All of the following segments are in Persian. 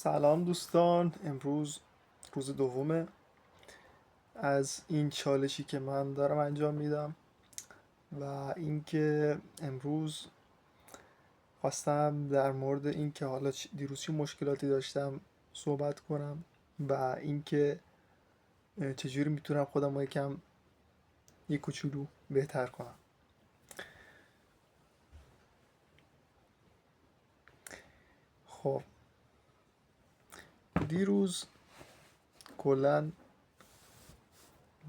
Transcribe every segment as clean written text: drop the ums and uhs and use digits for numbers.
سلام دوستان، امروز روز دومه از این چالشی که من دارم انجام میدم و اینکه امروز خواستم در مورد اینکه حالا دیروز چه مشکلاتی داشتم صحبت کنم و اینکه چجوری میتونم خودم رو یک کوچولو بهتر کنم. خب دیروز کلا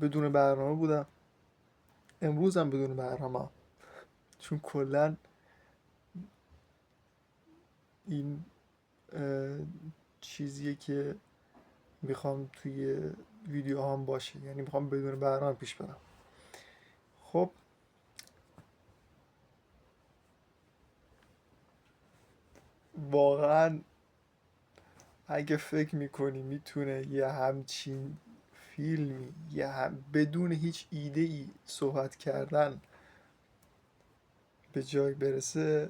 بدون برنامه بودم، امروزم بدون برنامه، چون کلا این چیزیه که میخوام توی ویدیو هم باشه، یعنی میخوام بدون برنامه پیش برم. خب واقعا اگه فکر میکنی میتونه یه همچین فیلمی بدون هیچ ایده ای صحبت کردن به جای برسه،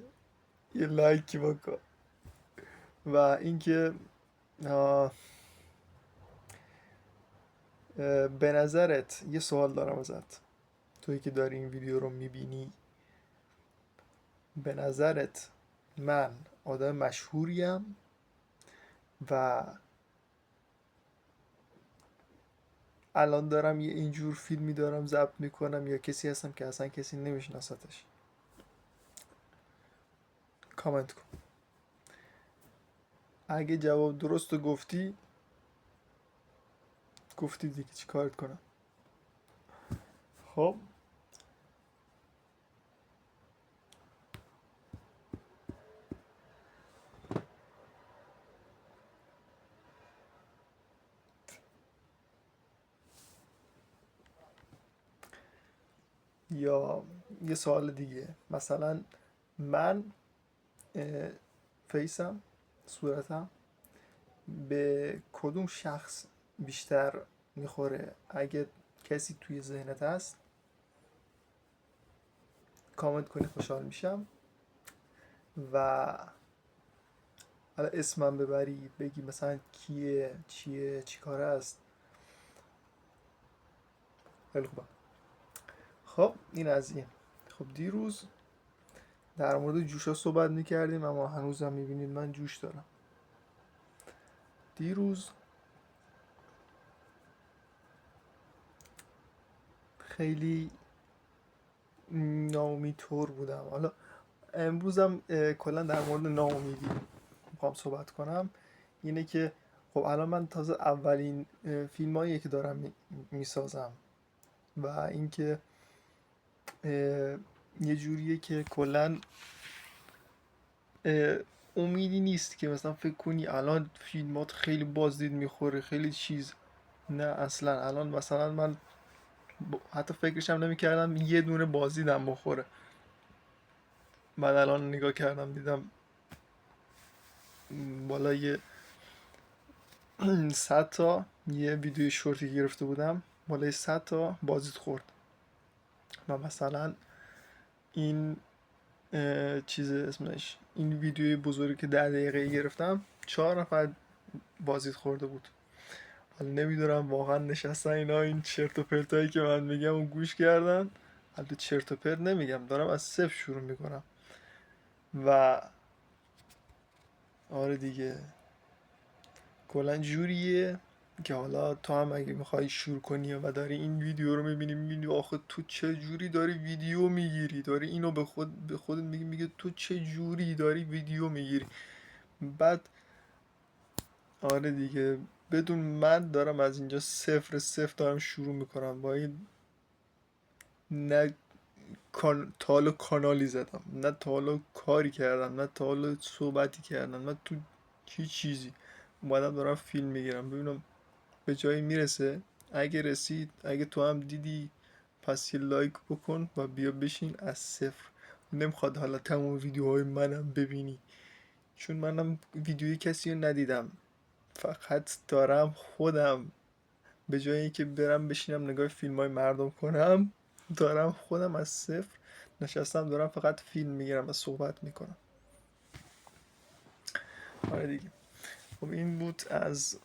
یه لایکی بکن. و اینکه آه، به نظرت یه سوال دارم ازت، توی که داری این ویدیو رو میبینی، به نظرت من آدم مشهوریم و الان دارم یه اینجور فیلمی دارم ضبط میکنم، یا کسی هستم که اصلا کسی نمیشناستش؟ کامنت کن. اگه جواب درست رو گفتی دیگه چی کارت کنم. خب یا یه سوال دیگه، مثلا من فیسم، صورتم به کدوم شخص بیشتر میخوره؟ اگه کسی توی ذهنت هست کامنت کنی، خوشحال میشم. و حالا اسمم ببری، بگی مثلا کیه، چیه، چی کاره است. خیلی خوبه. خب این از این. خب دیروز در مورد جوشا صحبت میکردیم، اما هنوزم میبینید من جوش دارم. دیروز خیلی ناامیدطور بودم. حالا امروزم کلا در مورد ناامیدی میخوام صحبت کنم. اینه که خب الان من تازه اولین فیلماییه که دارم میسازم و اینکه یه جوریه که کلا امیدی نیست که مثلا فکر کنی الان فیلمات خیلی بازدید میخوره، خیلی چیز. نه اصلا. الان مثلا من حتی فکرشم نمیکردم یه دونه بازدیدم بخوره. بعد الان نگاه کردم دیدم بالای 100 تا یه ویدیو شورتی گرفته بودم، بالای 100 تا بازدید خورد. و مثلا این چیز اسمش، این ویدیوی بزرگی که 10 دقیقه گرفتم 4 نفر بازدید خورده بود. حالا نمیدونم واقعا نشستن اینا این چرت و پرتایی که من میگم و گوش کردن. حالا چرت و پرت نمیگم، دارم از صفر شروع میکنم. و آره دیگه، کلا جوریه که حالا تو هم اگه میخوای شروع کنی و داری این ویدیو رو میبینی، میبینی آخه تو چه جوری داری ویدیو میگیری، داری اینو به خودت میگه تو چه جوری داری ویدیو میگیری. بعد آره دیگه، بدون من دارم از اینجا صفر صفر دارم شروع میکنم با این. نه تا حالا کانالی زدم، نه تا حالا کاری کردم، نه تا حالا صحبتی کردم، نه تو هیچ چیزی. اومدم دارم فیلم میگیرم ببینم به جایی میرسه. اگه رسید، اگه تو هم دیدی، پس یه لایک بکن و بیا بشین از صفر. نمیخواد حالا تمام ویدیوهای منم ببینی، چون منم ویدیوی کسی رو ندیدم. فقط دارم خودم به جای اینکه برم بشینم نگاه فیلم های مردم کنم، دارم خودم از صفر نشستم دارم فقط فیلم میگیرم و صحبت میکنم. آره دیگه. خب این بود از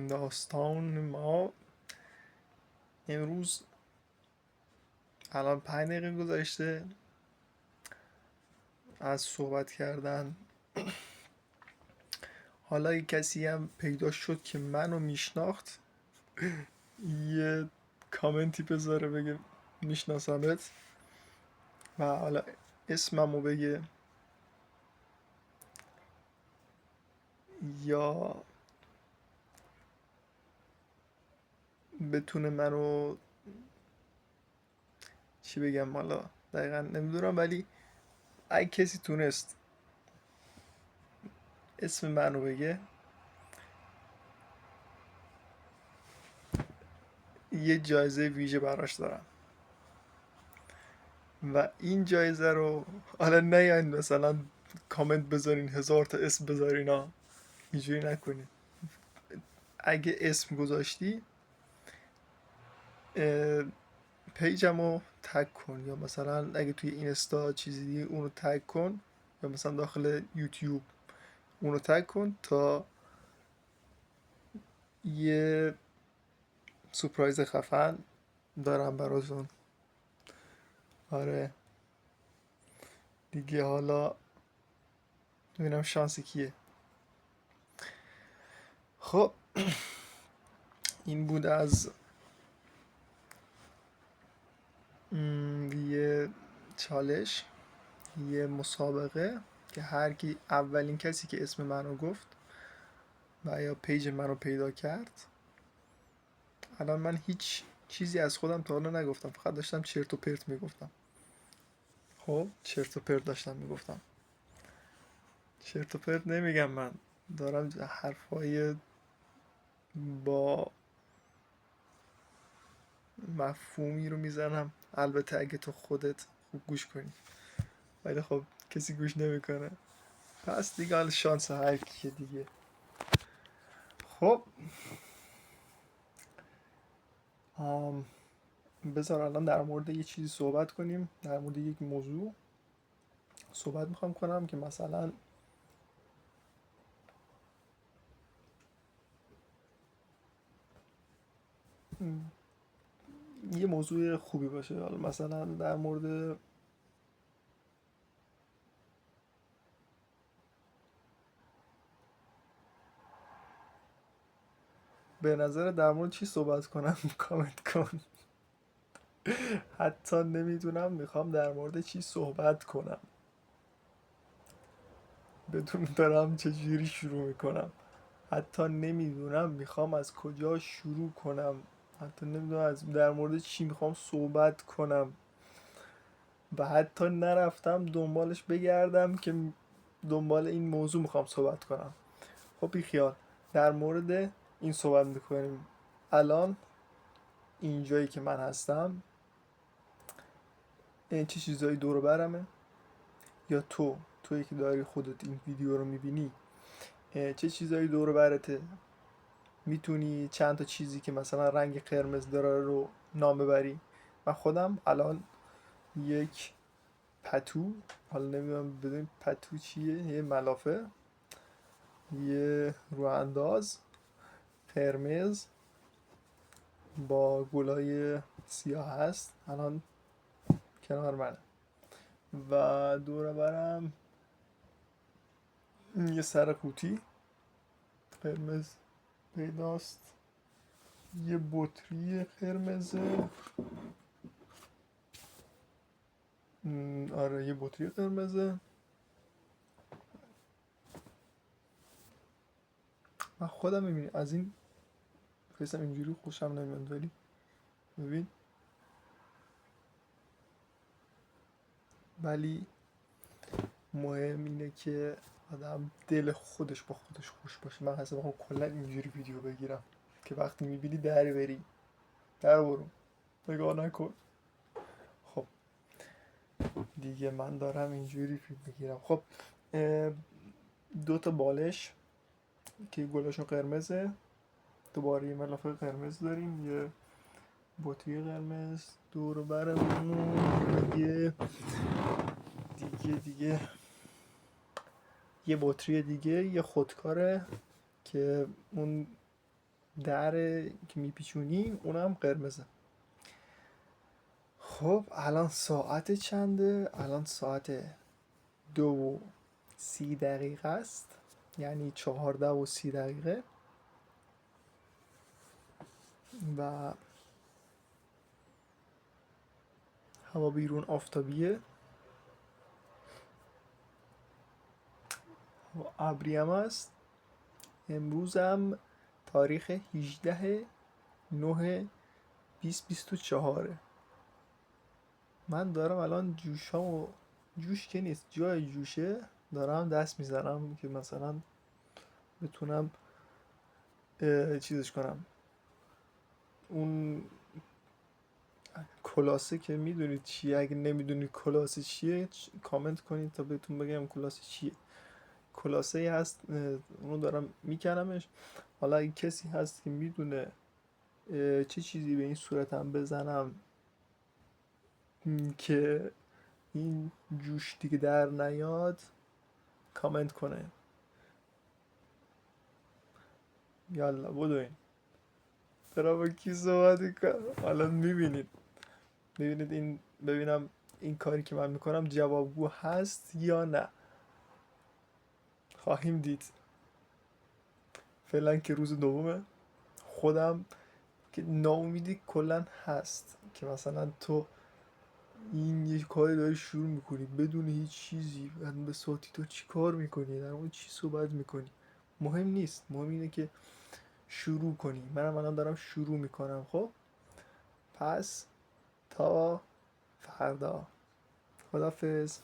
داستان ما امروز. الان 5 دقیقه گذشته از صحبت کردن. حالا یک کسی هم پیدا شد که منو میشناخت یه کامنتی بذاره بگه میشناسمت و حالا اسممو بگه یا بتونه منو چی بگم، حالا دقیقا نمیدونم، ولی اگه کسی تونست اسم منو بگه یه جایزه ویژه براش دارم و این جایزه رو حالا نیاین مثلا کامنت بذارین 1000 تا اسم بذارین ها، اینجوری نکنین. اگه اسم گذاشتی پیجمو تگ کن، یا مثلا اگه توی اینستا چیزی دیگه اونو تگ کن، یا مثلا داخل یوتیوب اونو تگ کن تا یه سورپرایز خفن دارم براتون. آره دیگه، حالا ببینم شانس کیه. خب این بود از یه چالش، یه مسابقه که هر کی اولین کسی که اسم منو گفت و یا پیج منو پیدا کرد. الان من هیچ چیزی از خودم تا حالا نگفتم، فقط داشتم چرت و پرت میگفتم. خب چرت و پرت داشتم میگفتم، چرت و پرت نمیگم، من دارم حرفای با مفهومی رو میزنم، البته اگه تو خودت خوب گوش کنی، ولی خب کسی گوش نمیکنه، پس دیگه حالا شانس هر کیه دیگه. خب بذار الان در مورد یه چیزی صحبت کنیم، در مورد یک موضوع صحبت میخوام کنم که مثلا یه موضوع خوبی باشه. حالا مثلا در مورد به نظر در مورد چی صحبت کنم کامنت کن. حتی نمیدونم میخوام در مورد چی صحبت کنم، بدون دارم چجوری شروع میکنم، حتی نمیدونم میخوام از کجا شروع کنم، حتی نمیدونم از در مورد چی میخوام صحبت کنم و حتی نرفتم دنبالش بگردم که دنبال این موضوع میخوام صحبت کنم. خب بی خیال، در مورد این صحبت میکنیم. الان اینجایی که من هستم این چه چیزایی دور برمه، یا تویی که داری خودت این ویدیو رو میبینی چه چیزایی دور برته، میتونی چند تا چیزی که مثلا رنگ قرمز داره رو نام ببری. من خودم الان یک پتو، حالا نمیدونم بدون پتو چیه، یه ملافه، یه روانداز قرمز با گلای سیاه هست الان کنار منه و دور برم یه سر قوطی قرمز پیداست، یه بطری قرمزه، آره یه بطری قرمزه. من خودم میبینی از این قسم اینجوری خوشم نمیاد، ولی ببین، ولی مهم اینه که آدم دل خودش با خودش خوش باشه. من حساب میخوام کلا اینجوری ویدیو بگیرم که وقتی میبینی در بری، در برو نگاه نکن. خب دیگه من دارم اینجوری فیلم میگیرم. خب 2 تا بالش که گلاشون قرمزه، دوباره یه ملافه قرمز داریم، یه بطری قرمز دور برمون، دیگه یه بطری دیگه یه خودکاره که اون در که میپیچونی اونم قرمزه. خب الان ساعت چنده؟ الان ساعت 2:30 است، یعنی 14:30 و هوا بیرون آفتابیه و ابری هم است. امروز هم تاریخ 18/9/2024. من دارم الان جوشامو، جوش که نیست، جای جوشه دارم دست میزنم که مثلا بتونم چیزش کنم. اون کلاسه که میدونید چیه، اگه نمیدونید کلاسه چیه کامنت کنید تا بهتون بگم کلاسه چیه. کلاسه ای هست اونو دارم میکنمش. حالا اگه کسی هست که میدونه چه چیزی به این صورتم بزنم که این جوش دیگه در نیاد کامنت کنه. یالا بدوین برا با کی صحبت کنم. حالا میبینید این، ببینم این کاری که من میکنم جوابگو هست یا نه، خواهیم دید. فعلا که روز دومه، خودم که ناامیدی کلا هست که مثلا تو این یه کاری داری شروع میکنی بدون هیچ چیزی، بعد به صوتی تو چی کار میکنی، در اون چی صحبت میکنی. مهم نیست، مهم اینه که شروع کنی. منم الان دارم شروع میکنم. خب پس تا فردا، خدافظ.